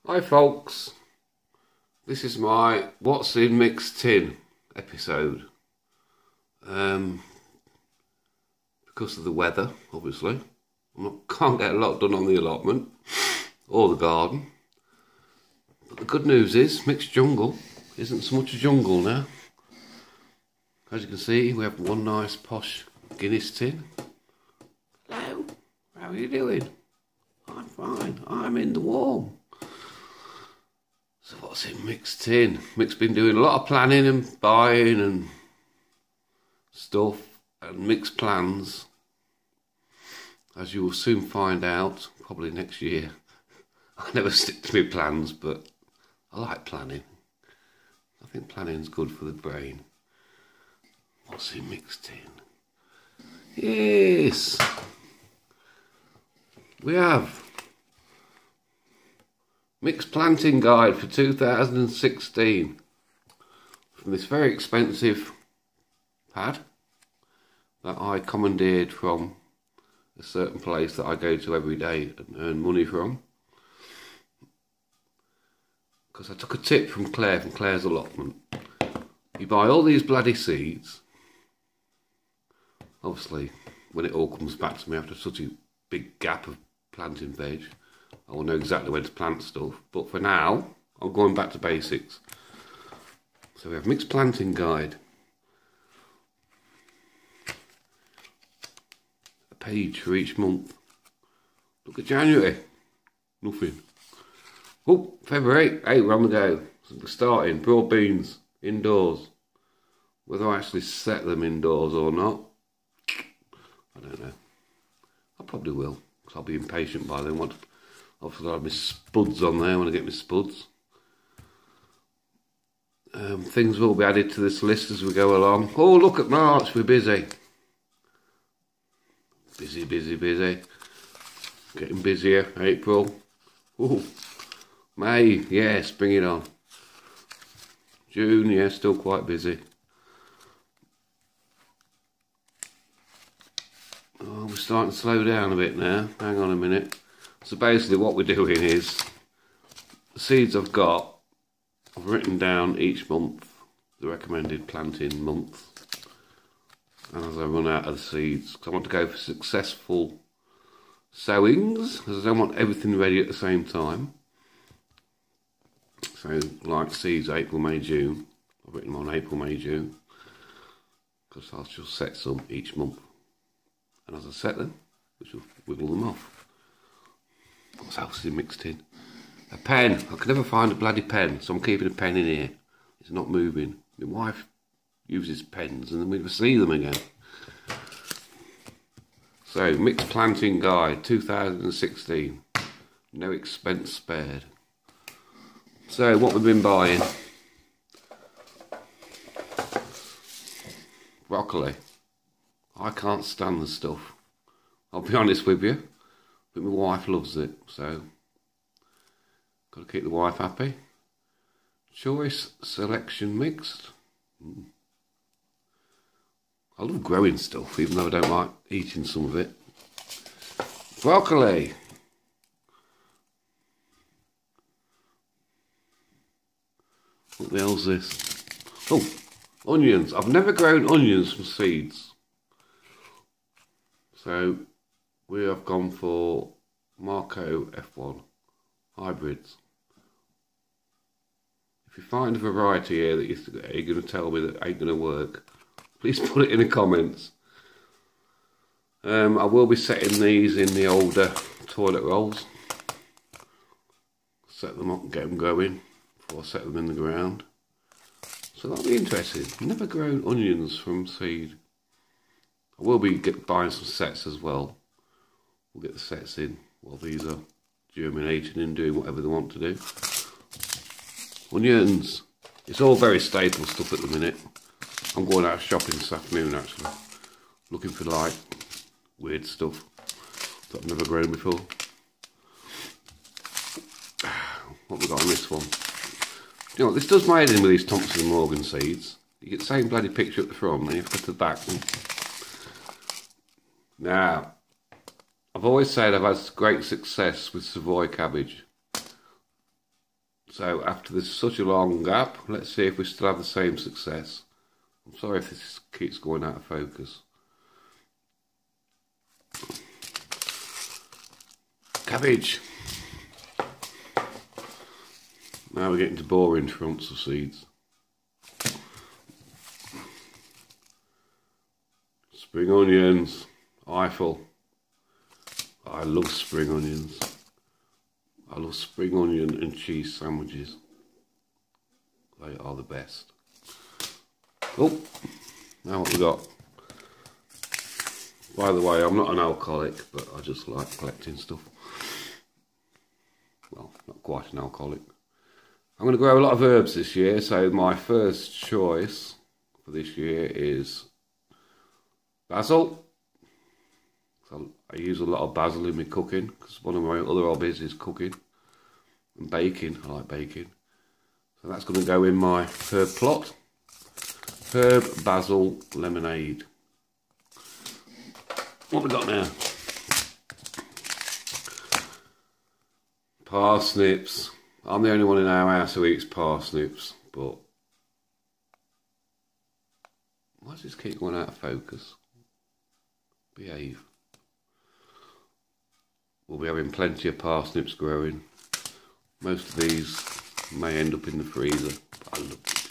Hi folks, this is my What's in Mick's Tin episode. Because of the weather, obviously. Can't get a lot done on the allotment or the garden. But the good news is Mick's jungle isn't so much a jungle now. As you can see, we have one nice posh Guinness tin. Hello, how are you doing? I'm fine, I'm in the warm. So what's in Mick's tin? Mick's been doing a lot of planning and buying and stuff, and Mick's plans, as you will soon find out, probably next year. I never stick to my plans, but I like planning. I think planning's good for the brain. What's in Mick's tin? Yes! We have Mick's Planting Guide for 2016 from this very expensive pad that I commandeered from a certain place that I go to every day and earn money from. Because I took a tip from Claire's Allotment. You buy all these bloody seeds. Obviously, when it all comes back to me after such a big gap of planting veg, I will know exactly when to plant stuff, but for now, I'm going back to basics. So we have Mick's Planting Guide. A page for each month. Look at January. Nothing. Oh, February. Hey, we're on the go. So we're starting. Broad beans. Indoors. Whether I actually set them indoors or not, I don't know. I probably will, because I'll be impatient by then. Obviously, I'll have my spuds on there when I get my spuds. Things will be added to this list as we go along. Oh, look at March, we're busy. Busy, busy, busy. Getting busier. April. Oh, May, yes, bring it on. June, yeah, still quite busy. Oh, we're starting to slow down a bit now. Hang on a minute. So basically what we're doing is, the seeds I've got, I've written down each month, the recommended planting month. And as I run out of the seeds, because I want to go for successful sowings, because I don't want everything ready at the same time. So like seeds April, May, June, I've written them on April, May, June, because I'll just set some each month. And as I set them, we shall wiggle them off. What else is mixed in? A pen. I could never find a bloody pen, so I'm keeping a pen in here. It's not moving. My wife uses pens and then we never see them again. So, Mick's Planting Guide 2016. No expense spared. So, what we've been buying. Broccoli. I can't stand the stuff. I'll be honest with you. But my wife loves it, so got to keep the wife happy. Choice selection mixed. I love growing stuff, even though I don't like eating some of it. Broccoli. What the hell's this? Oh, onions. I've never grown onions from seeds. So we have gone for Marco F1 hybrids. If you find a variety here that you're going to tell me that ain't going to work, please put it in the comments. I will be setting these in the older toilet rolls. Set them up and get them going before I set them in the ground. So that'll be interesting. Never grown onions from seed. I will be buying some sets as well. We'll get the sets in while these are germinating and doing whatever they want to do. Onions. It's all very staple stuff at the minute. I'm going out shopping this afternoon actually. Looking for like weird stuff that I've never grown before. What have we got on this one? You know what, this does my head in with these Thompson Morgan seeds. You get the same bloody picture at the front and you have to go to the back. Now, I've always said I've had great success with Savoy cabbage. So after this such a long gap, let's see if we still have the same success. I'm sorry if this keeps going out of focus. Cabbage. Now we're getting to boring fronts of seeds. Spring onions. Eiffel. I love spring onions. I love spring onion and cheese sandwiches. They are the best. Oh, now what we got? By the way, I'm not an alcoholic, but I just like collecting stuff. Well, not quite an alcoholic. I'm going to grow a lot of herbs this year, so my first choice for this year is basil. So I use a lot of basil in my cooking, because one of my other hobbies is cooking and baking. I like baking. So that's going to go in my herb plot. Herb basil lemonade. What have we got now? Parsnips. I'm the only one in our house who eats parsnips, but why does this keep going out of focus? Behave. We'll be having plenty of parsnips growing. Most of these may end up in the freezer. I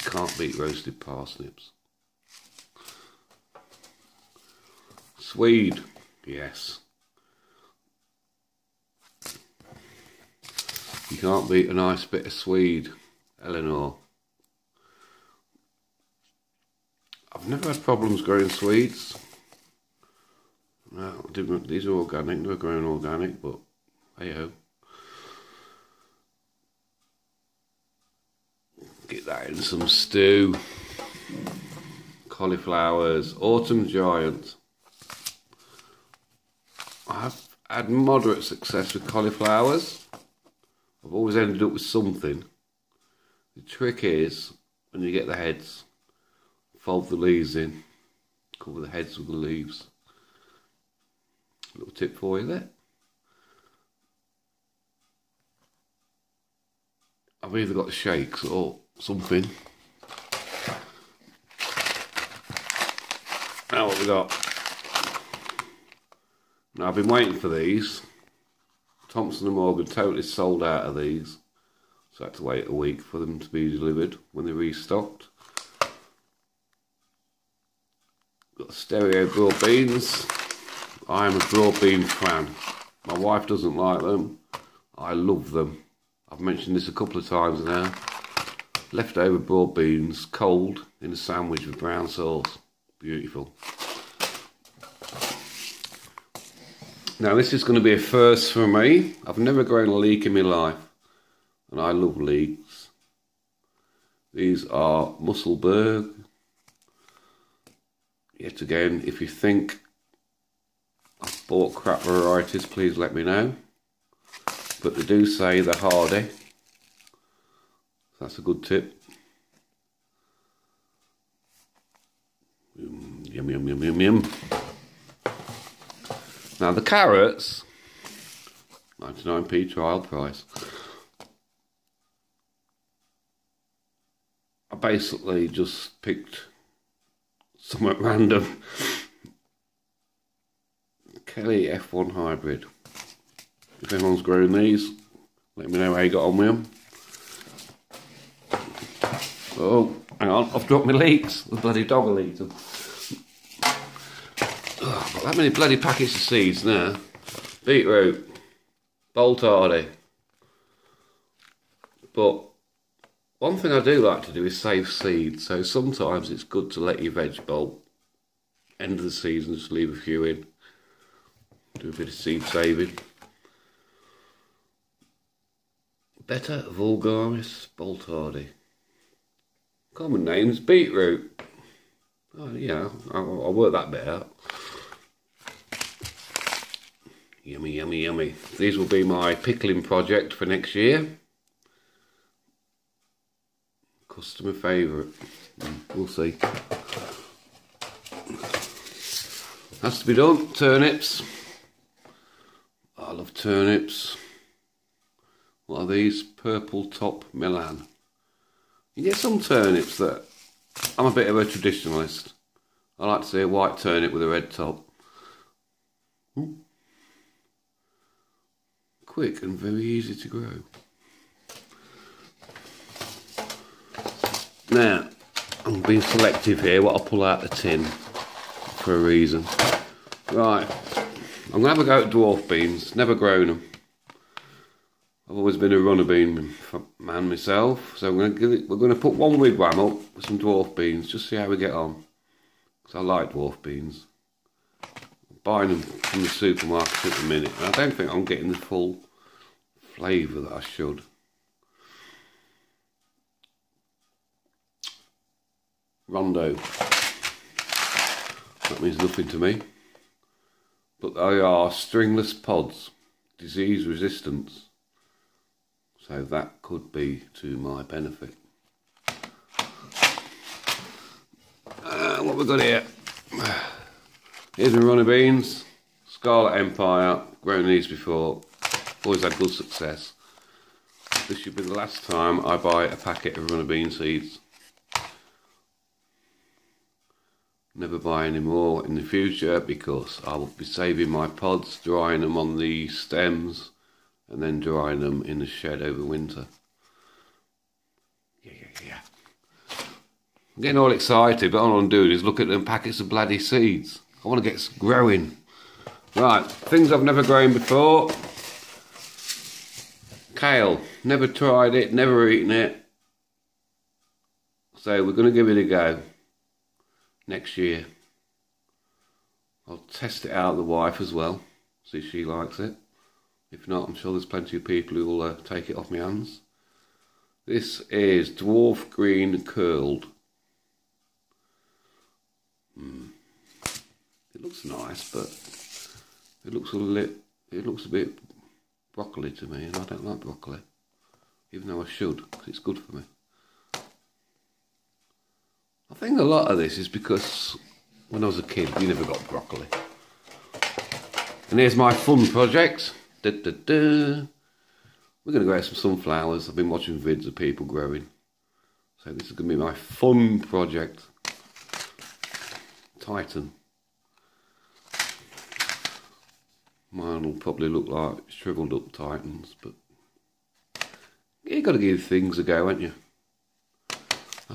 can't beat roasted parsnips. Swede, yes. You can't beat a nice bit of Swede, Eleanor. I've never had problems growing Swedes. No, these are organic, they're growing organic, but hey-ho. Get that in some stew. Cauliflowers, autumn giant. I've had moderate success with cauliflowers. I've always ended up with something. The trick is, when you get the heads, fold the leaves in, cover the heads with the leaves. Little tip for you there. I've either got shakes or something. Now what we got? Now I've been waiting for these. Thompson Morgan totally sold out of these, so I had to wait a week for them to be delivered when they restocked. Got stereo broad beans. I am a broad bean fan. My wife doesn't like them. I love them. I've mentioned this a couple of times now. Leftover broad beans, cold, in a sandwich with brown sauce. Beautiful. Now this is going to be a first for me. I've never grown a leek in my life, and I love leeks. These are Musselburgh. Yet again, if you think I've bought crap varieties, please let me know. But they do say they're hardy. That's a good tip. Yum, yum, yum, yum, yum. Now the carrots, 99p trial price. I basically just picked somewhat random. Kale F1 hybrid. If anyone's growing these, let me know how you got on with them. Oh, hang on, I've dropped my leeks. The bloody dog will eat them. Oh, I've got that many bloody packets of seeds now. Beetroot. Bolt hardy. But one thing I do like to do is save seeds. So sometimes it's good to let your veg bolt. End of the season, just leave a few in. Do a bit of seed saving. Beta vulgaris bolt hardy. Common name's beetroot. Oh yeah, I'll work that bit out. Yummy, yummy, yummy. These will be my pickling project for next year. Customer favourite. We'll see. Has to be done. Turnips. I love turnips. What are these? Purple top Milan. You get some turnips that, I'm a bit of a traditionalist. I like to see a white turnip with a red top. Ooh. Quick and very easy to grow. Now, I'm being selective here, what I'll pull out the tin for a reason. Right, I'm going to have a go at dwarf beans, never grown them. I've always been a runner bean man myself, so we're going to put one wigwam up with some dwarf beans, just see how we get on. Because I like dwarf beans. I'm buying them from the supermarket at the minute, and I don't think I'm getting the full flavour that I should. Rondo. That means nothing to me. But they are stringless pods, disease resistance. So that could be to my benefit. What we got here? Here's my runner beans. Scarlet Empire. Grown these before. Always had good success. This should be the last time I buy a packet of runner bean seeds. Never buy any more in the future because I will be saving my pods, drying them on the stems and then drying them in the shed over winter. Yeah. I'm getting all excited, but all I'm doing is look at them packets of bloody seeds. I want to get growing. Right, things I've never grown before. Kale, never tried it, never eaten it. So we're going to give it a go. Next year. I'll test it out with the wife as well, see if she likes it. If not, I'm sure there's plenty of people who will take it off my hands. This is dwarf green curled. It looks nice, but it looks a bit broccoli to me, and I don't like broccoli, even though I should, because it's good for me. I think a lot of this is because when I was a kid, we never got broccoli. And here's my fun project. We're going to grow some sunflowers. I've been watching vids of people growing. So this is going to be my fun project. Titan. Mine will probably look like shriveled up Titans, but you've got to give things a go, haven't you?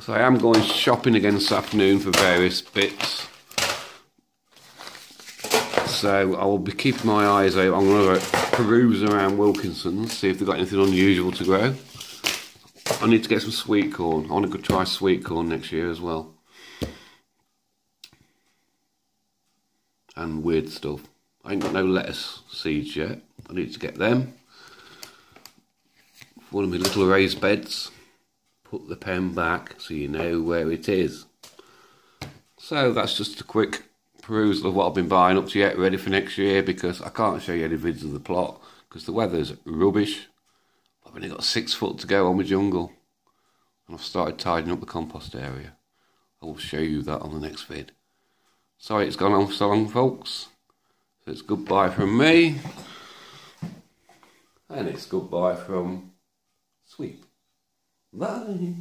So I am going shopping again this afternoon for various bits. So I will be keeping my eyes out. I'm going to peruse around Wilkinson's, see if they've got anything unusual to grow. I need to get some sweet corn. I want to go try sweet corn next year as well. And weird stuff. I ain't got no lettuce seeds yet. I need to get them. One of my little raised beds. Put the pen back so you know where it is. So that's just a quick perusal of what I've been buying up to yet, ready for next year, because I can't show you any vids of the plot because the weather's rubbish. I've only got 6 foot to go on my jungle, and I've started tidying up the compost area. I will show you that on the next vid. Sorry it's gone on so long, folks. So it's goodbye from me, and it's goodbye from Sweep. Bye.